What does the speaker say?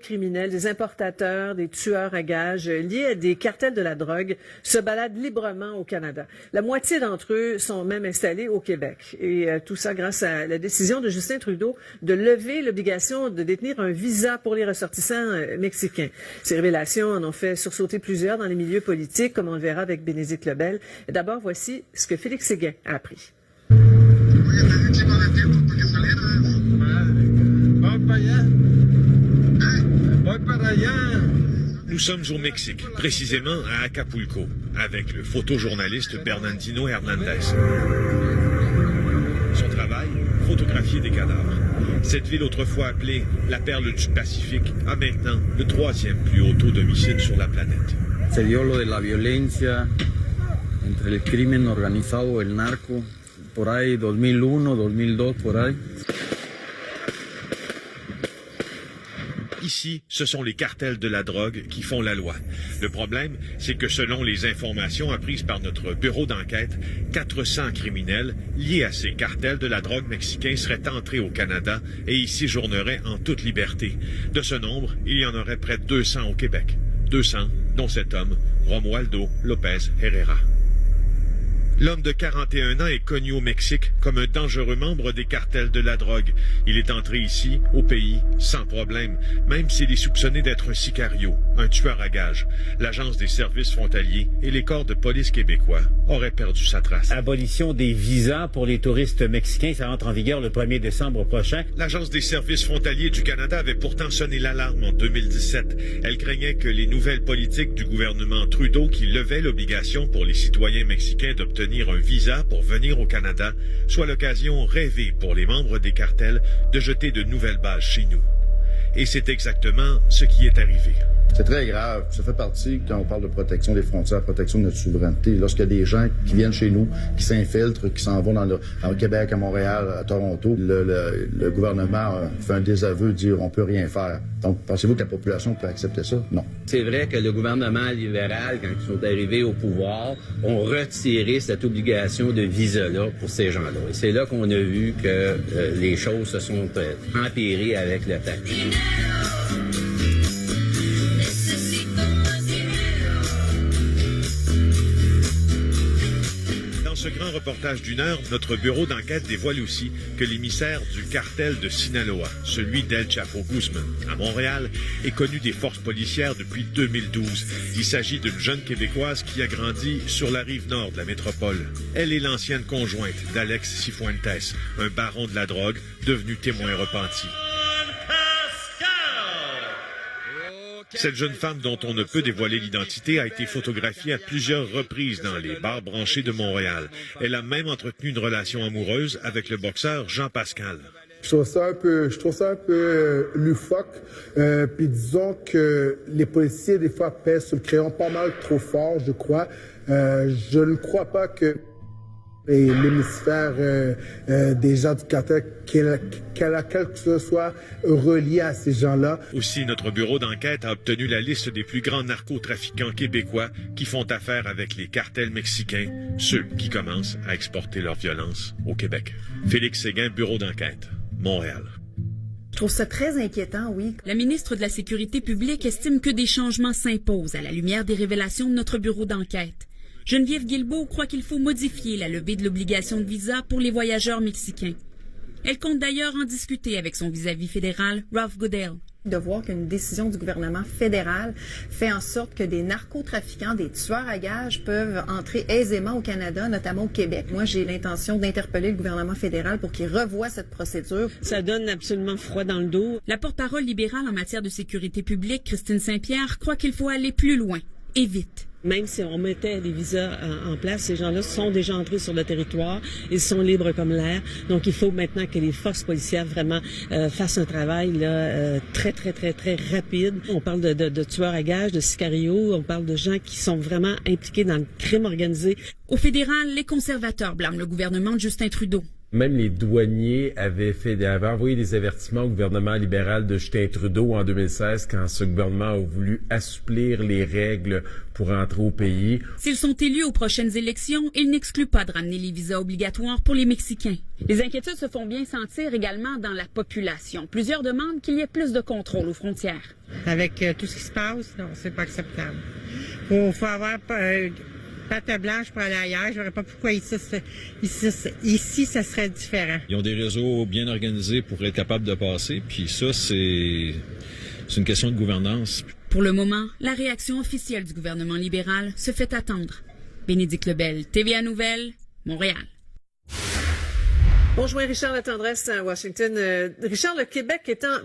Criminels, des importateurs, des tueurs à gages liés à des cartels de la drogue se baladent librement au Canada. La moitié d'entre eux sont même installés au Québec. Et tout ça grâce à la décision de Justin Trudeau de lever l'obligation de détenir un visa pour les ressortissants mexicains. Ces révélations en ont fait sursauter plusieurs dans les milieux politiques, comme on le verra avec Bénédicte Lebel. D'abord, voici ce que Félix Séguin a appris. Nous sommes au Mexique, précisément à Acapulco, avec le photojournaliste Bernardino Hernandez. Son travail, photographier des cadavres. Cette ville autrefois appelée la perle du Pacifique a maintenant le 3e plus haut taux d'homicide sur la planète. Se dio lo de la violencia entre el crimen organizado, el narco, por ahí 2001, 2002, por ahí. Ici, ce sont les cartels de la drogue qui font la loi. Le problème, c'est que selon les informations apprises par notre bureau d'enquête, 400 criminels liés à ces cartels de la drogue mexicains seraient entrés au Canada et y séjourneraient en toute liberté. De ce nombre, il y en aurait près de 200 au Québec. 200, dont cet homme, Romualdo López Herrera. L'homme de 41 ans est connu au Mexique comme un dangereux membre des cartels de la drogue. Il est entré ici, au pays, sans problème, même s'il est soupçonné d'être un sicario, un tueur à gages. L'Agence des services frontaliers et les corps de police québécois auraient perdu sa trace. Abolition des visas pour les touristes mexicains, ça entre en vigueur le 1er décembre prochain. L'Agence des services frontaliers du Canada avait pourtant sonné l'alarme en 2017. Elle craignait que les nouvelles politiques du gouvernement Trudeau qui levaient l'obligation pour les citoyens mexicains d'obtenir un visa pour venir au Canada soit l'occasion rêvée pour les membres des cartels de jeter de nouvelles bases chez nous. Et c'est exactement ce qui est arrivé. C'est très grave. Ça fait partie, quand on parle de protection des frontières, protection de notre souveraineté. Lorsqu'il y a des gens qui viennent chez nous, qui s'infiltrent, qui s'en vont dans le Québec, à Montréal, à Toronto, le gouvernement fait un désaveu, dire on peut rien faire. Donc, pensez-vous que la population peut accepter ça? Non. C'est vrai que le gouvernement libéral, quand ils sont arrivés au pouvoir, ont retiré cette obligation de visa-là pour ces gens-là. Et c'est là qu'on a vu que les choses se sont empirées avec le temps. Dans ce grand reportage d'1 heure, notre bureau d'enquête dévoile aussi que l'émissaire du cartel de Sinaloa, celui d'El Chapo Guzman, à Montréal, est connu des forces policières depuis 2012. Il s'agit d'une jeune Québécoise qui a grandi sur la rive nord de la métropole. Elle est l'ancienne conjointe d'Alex Cifuentes, un baron de la drogue devenu témoin repenti. Cette jeune femme dont on ne peut dévoiler l'identité a été photographiée à plusieurs reprises dans les bars branchés de Montréal. Elle a même entretenu une relation amoureuse avec le boxeur Jean Pascal. Je trouve ça un peu loufoque. Puis disons que les policiers, des fois, pèsent sur le crayon pas mal trop fort, je crois. Je ne crois pas que l'hémisphère des gens du cartel, quel que ce soit relié à ces gens-là. Aussi, notre bureau d'enquête a obtenu la liste des plus grands narcotrafiquants québécois qui font affaire avec les cartels mexicains, ceux qui commencent à exporter leur violence au Québec. Félix Séguin, bureau d'enquête, Montréal. Je trouve ça très inquiétant, oui. La ministre de la Sécurité publique estime que des changements s'imposent à la lumière des révélations de notre bureau d'enquête. Geneviève Guilbeault croit qu'il faut modifier la levée de l'obligation de visa pour les voyageurs mexicains. Elle compte d'ailleurs en discuter avec son vis-à-vis fédéral, Ralph Goodale. De voir qu'une décision du gouvernement fédéral fait en sorte que des narcotrafiquants, des tueurs à gages peuvent entrer aisément au Canada, notamment au Québec. Moi, j'ai l'intention d'interpeller le gouvernement fédéral pour qu'il revoie cette procédure. Ça donne absolument froid dans le dos. La porte-parole libérale en matière de sécurité publique, Christine Saint-Pierre, croit qu'il faut aller plus loin et vite. Même si on mettait les visas en place, ces gens-là sont déjà entrés sur le territoire. Ils sont libres comme l'air. Donc, il faut maintenant que les forces policières vraiment fassent un travail là, très rapide. On parle de tueurs à gages, de sicarios. On parle de gens qui sont vraiment impliqués dans le crime organisé. Au fédéral, les conservateurs blâment le gouvernement de Justin Trudeau. Même les douaniers avaient envoyé des avertissements au gouvernement libéral de Justin Trudeau en 2016 quand ce gouvernement a voulu assouplir les règles pour entrer au pays. S'ils sont élus aux prochaines élections, ils n'excluent pas de ramener les visas obligatoires pour les Mexicains. Les inquiétudes se font bien sentir également dans la population. Plusieurs demandent qu'il y ait plus de contrôle aux frontières. Avec tout ce qui se passe, non, c'est pas acceptable. Faut avoir patte blanche pour aller ailleurs. Je ne verrais pas pourquoi ici, ça serait différent. Ils ont des réseaux bien organisés pour être capables de passer, puis ça, c'est une question de gouvernance. Pour le moment, la réaction officielle du gouvernement libéral se fait attendre. Bénédicte Lebel, TVA Nouvelles, Montréal. On joint Richard Latendresse à Washington. Richard, le Québec étant